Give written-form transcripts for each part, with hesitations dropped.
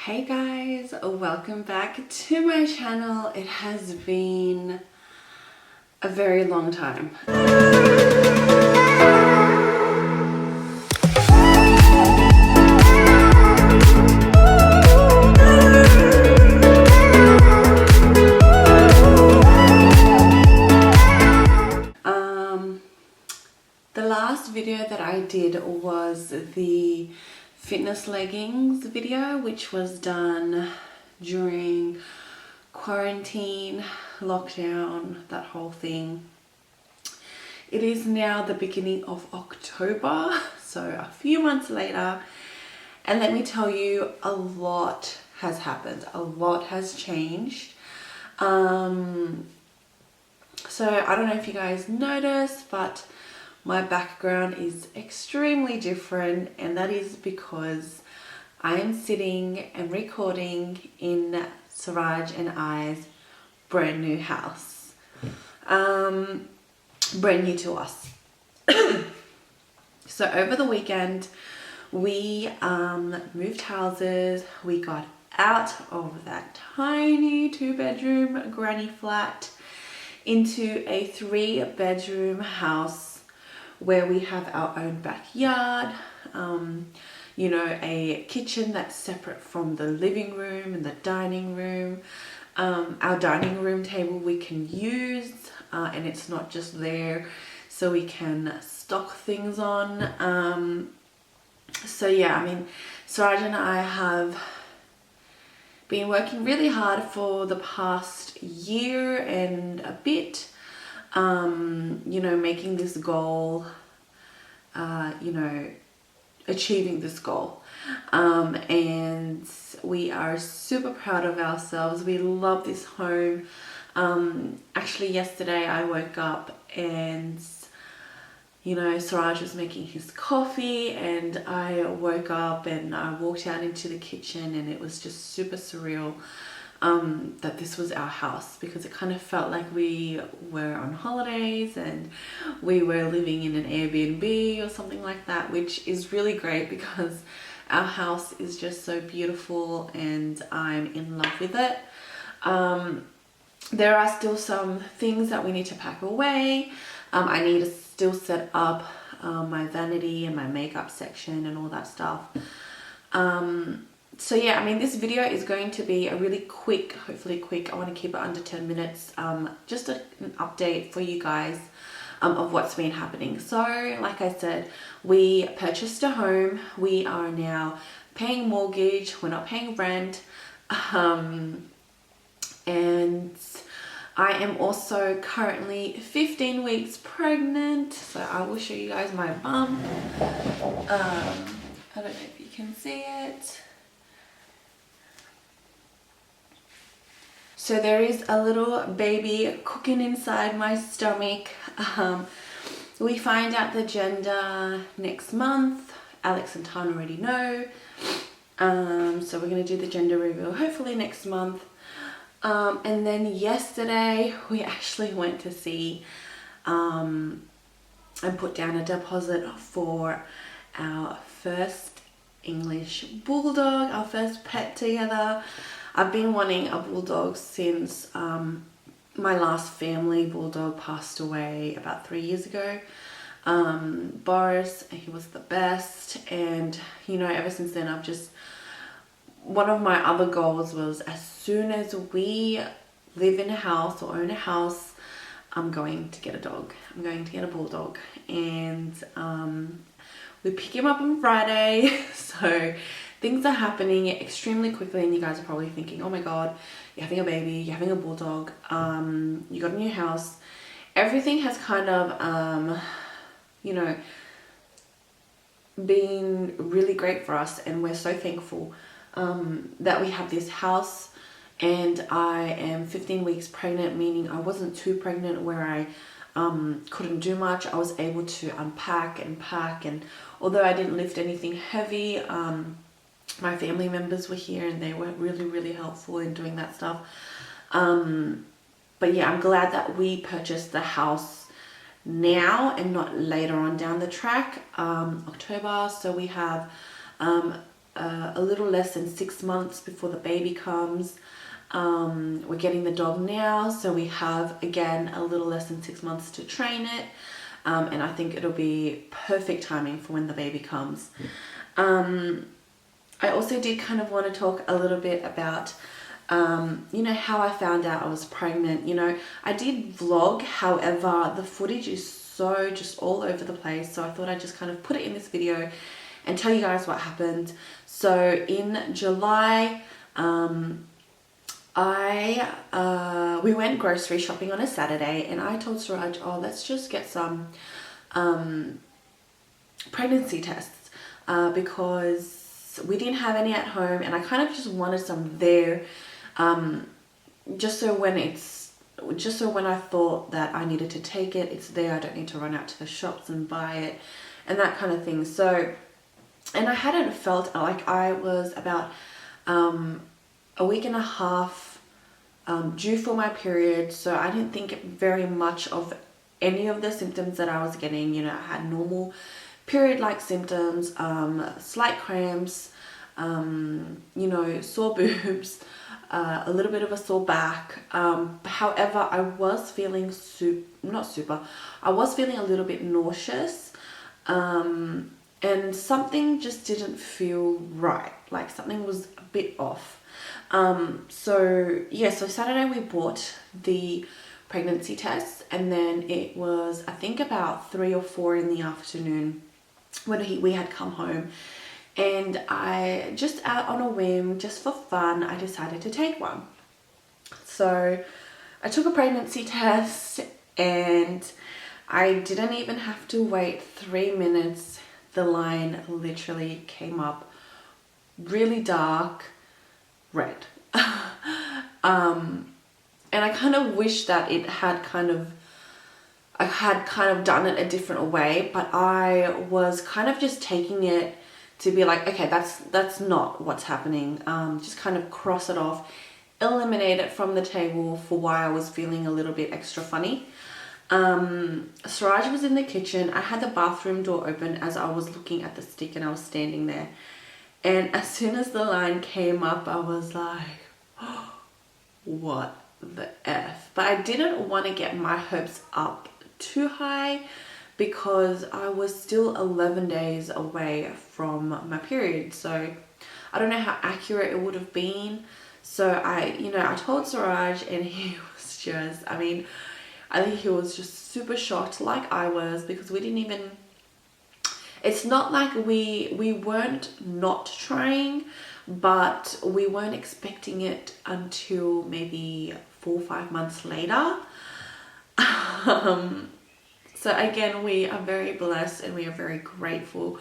Hey guys, welcome back to my channel. It has been a very long time. The last video that I did was the fitness leggings video, which was done during quarantine, lockdown, that whole thing. It is now the beginning of October, so a few months later, and let me tell you, a lot has happened, a lot has changed. So I don't know if you guys noticed, but my background is extremely different, and that is because I am sitting and recording in Suraj and I's brand new house. Brand new to us. So over the weekend we moved houses. We got out of that tiny 2-bedroom granny flat into a 3-bedroom house where we have our own backyard, you know, a kitchen that's separate from the living room and the dining room. Our dining room table we can use, and it's not just there, so we can stock things on. So yeah, I mean, Suraj and I have been working really hard for the past year and a bit, you know, making this goal, you know, achieving this goal. And we are super proud of ourselves. We love this home. Actually yesterday I woke up and, you know, Suraj was making his coffee, and I woke up and I walked out into the kitchen, and it was just super surreal that this was our house, because it kind of felt like we were on holidays and we were living in an Airbnb or something like that, which is really great because our house is just so beautiful and I'm in love with it. There are still some things that we need to pack away. I need to still set up my vanity and my makeup section and all that stuff. So yeah, I mean, this video is going to be a really quick, hopefully quick, I want to keep it under 10 minutes, just an update for you guys of what's been happening. So like I said, we purchased a home. We are now paying mortgage, we're not paying rent, and I am also currently 15 weeks pregnant, so I will show you guys my bum. I don't know if you can see it. So there is a little baby cooking inside my stomach. We find out the gender next month. Alex and Tan already know. So we're going to do the gender reveal hopefully next month. And then yesterday we actually went to see and put down a deposit for our first English bulldog, our first pet together. I've been wanting a bulldog since my last family bulldog passed away about 3 years ago. Boris, he was the best, and you know, ever since then I've just, one of my other goals was, as soon as we live in a house or own a house, I'm going to get a dog. I'm going to get a bulldog, and we pick him up on Friday. So things are happening extremely quickly, and you guys are probably thinking, oh my god, you're having a baby, you're having a bulldog, you got a new house. Everything has kind of, you know, been really great for us, and we're so thankful that we have this house. And I am 15 weeks pregnant, meaning I wasn't too pregnant where I couldn't do much. I was able to unpack and pack, and although I didn't lift anything heavy, my family members were here and they were really helpful in doing that stuff. But yeah, I'm glad that we purchased the house now and not later on down the track, October. So we have a little less than 6 months before the baby comes. We're getting the dog now, so we have again a little less than 6 months to train it, and I think it'll be perfect timing for when the baby comes. I also did kind of want to talk a little bit about you know, how I found out I was pregnant. You know, I did vlog, however the footage is so just all over the place, so I thought I'd just kind of put it in this video and tell you guys what happened. So in July, we went grocery shopping on a Saturday, and I told Suraj, oh, let's just get some pregnancy tests because we didn't have any at home, and I kind of just wanted some there, just so when I thought that I needed to take it, it's there. I don't need to run out to the shops and buy it and that kind of thing. So, and I hadn't felt like, I was about a week and a half due for my period, so I didn't think very much of any of the symptoms that I was getting. You know, I had normal period-like symptoms, slight cramps, you know, sore boobs, a little bit of a sore back. However, I was feeling I was feeling a little bit nauseous, and something just didn't feel right, like something was a bit off. So yeah, so Saturday we bought the pregnancy tests, and then it was, I think, about 3 or 4 in the afternoon when we had come home, and I just, out on a whim, just for fun, I decided to take one. So I took a pregnancy test, and I didn't even have to wait 3 minutes. The line literally came up really dark red. And I kind of wish that I had kind of done it a different way, but I was kind of just taking it to be like, okay, that's not what's happening. Just kind of cross it off, eliminate it from the table for why I was feeling a little bit extra funny. Suraj was in the kitchen. I had the bathroom door open as I was looking at the stick, and I was standing there. And as soon as the line came up, I was like, oh, what the F? But I didn't want to get my hopes up too high because I was still 11 days away from my period. So I don't know how accurate it would have been. So I told Suraj, and he was just, I think he was just super shocked, like I was, because we didn't even, it's not like we weren't not trying, but we weren't expecting it until maybe 4 or 5 months later. So again, we are very blessed, and we are very grateful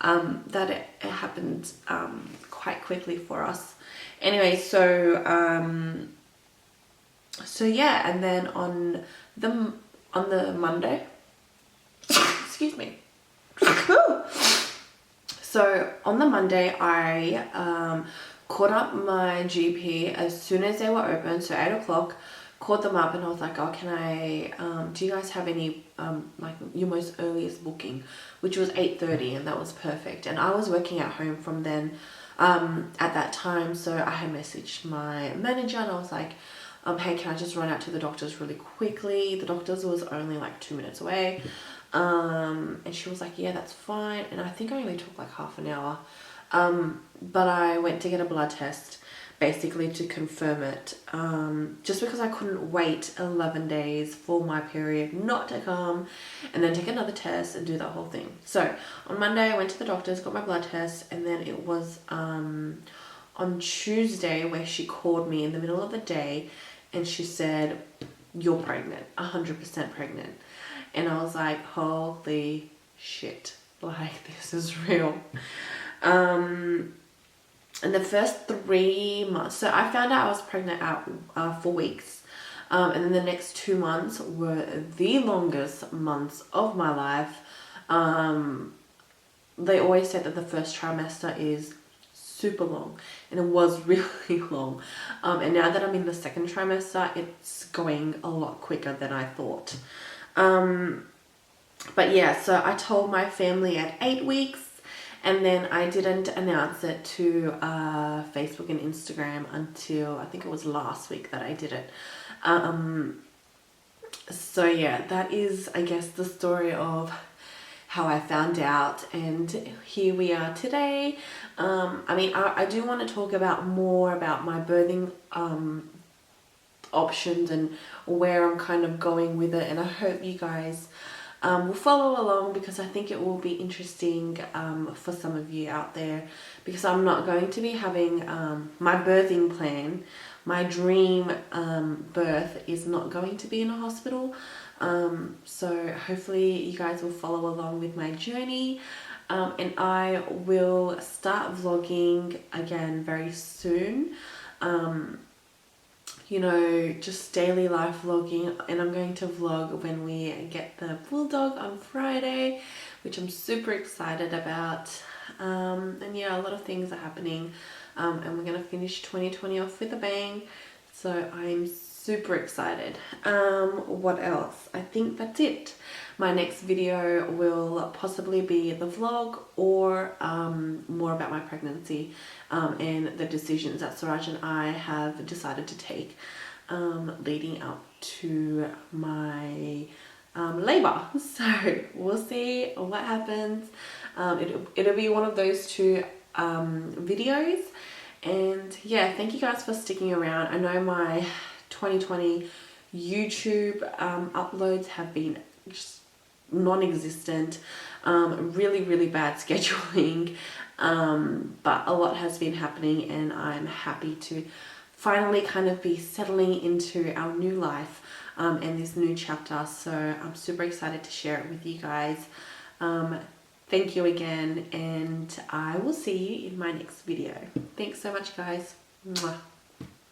that it happened quite quickly for us. Anyway, so yeah, and then on the Monday, excuse me. So on the Monday, I called up my GP as soon as they were open, so 8 o'clock, called them up, and I was like, oh, can I, do you guys have any, like your most earliest booking, which was 8:30, and that was perfect. And I was working at home from then, at that time, so I had messaged my manager, and I was like, hey, can I just run out to the doctor's really quickly? The doctor's was only like 2 minutes away. And she was like, yeah, that's fine. And I think I only took like half an hour. But I went to get a blood test, basically to confirm it, just because I couldn't wait 11 days for my period not to come, and then take another test and do that whole thing. So on Monday I went to the doctor's, got my blood test, and then it was on Tuesday where she called me in the middle of the day, and she said, you're pregnant, 100% pregnant. And I was like, holy shit, like this is real. In the first 3 months, so I found out I was pregnant at 4 weeks, and then the next 2 months were the longest months of my life. They always said that the first trimester is super long, and it was really long. And now that I'm in the second trimester, it's going a lot quicker than I thought. But yeah, so I told my family at 8 weeks, And then I didn't announce it to Facebook and Instagram until I think it was last week that I did it. So yeah, that is, I guess, the story of how I found out, and here we are today. I mean, I do want to talk about more about my birthing options and where I'm kind of going with it, and I hope you guys will follow along, because I think it will be interesting for some of you out there, because I'm not going to be having my birthing plan. My dream birth is not going to be in a hospital. So hopefully you guys will follow along with my journey, and I will start vlogging again very soon. You know, just daily life vlogging, and I'm going to vlog when we get the bulldog on Friday, which I'm super excited about. And yeah, a lot of things are happening, and we're going to finish 2020 off with a bang, so I'm super excited. What else? I think that's it. My next video will possibly be the vlog, or more about my pregnancy and the decisions that Suraj and I have decided to take leading up to my labor. So we'll see what happens. It'll be one of those two videos. And yeah, thank you guys for sticking around. I know my 2020 YouTube uploads have been just non-existent, really bad scheduling, but a lot has been happening, and I'm happy to finally kind of be settling into our new life and this new chapter. So I'm super excited to share it with you guys. Thank you again, and I will see you in my next video. Thanks so much, guys. Mwah.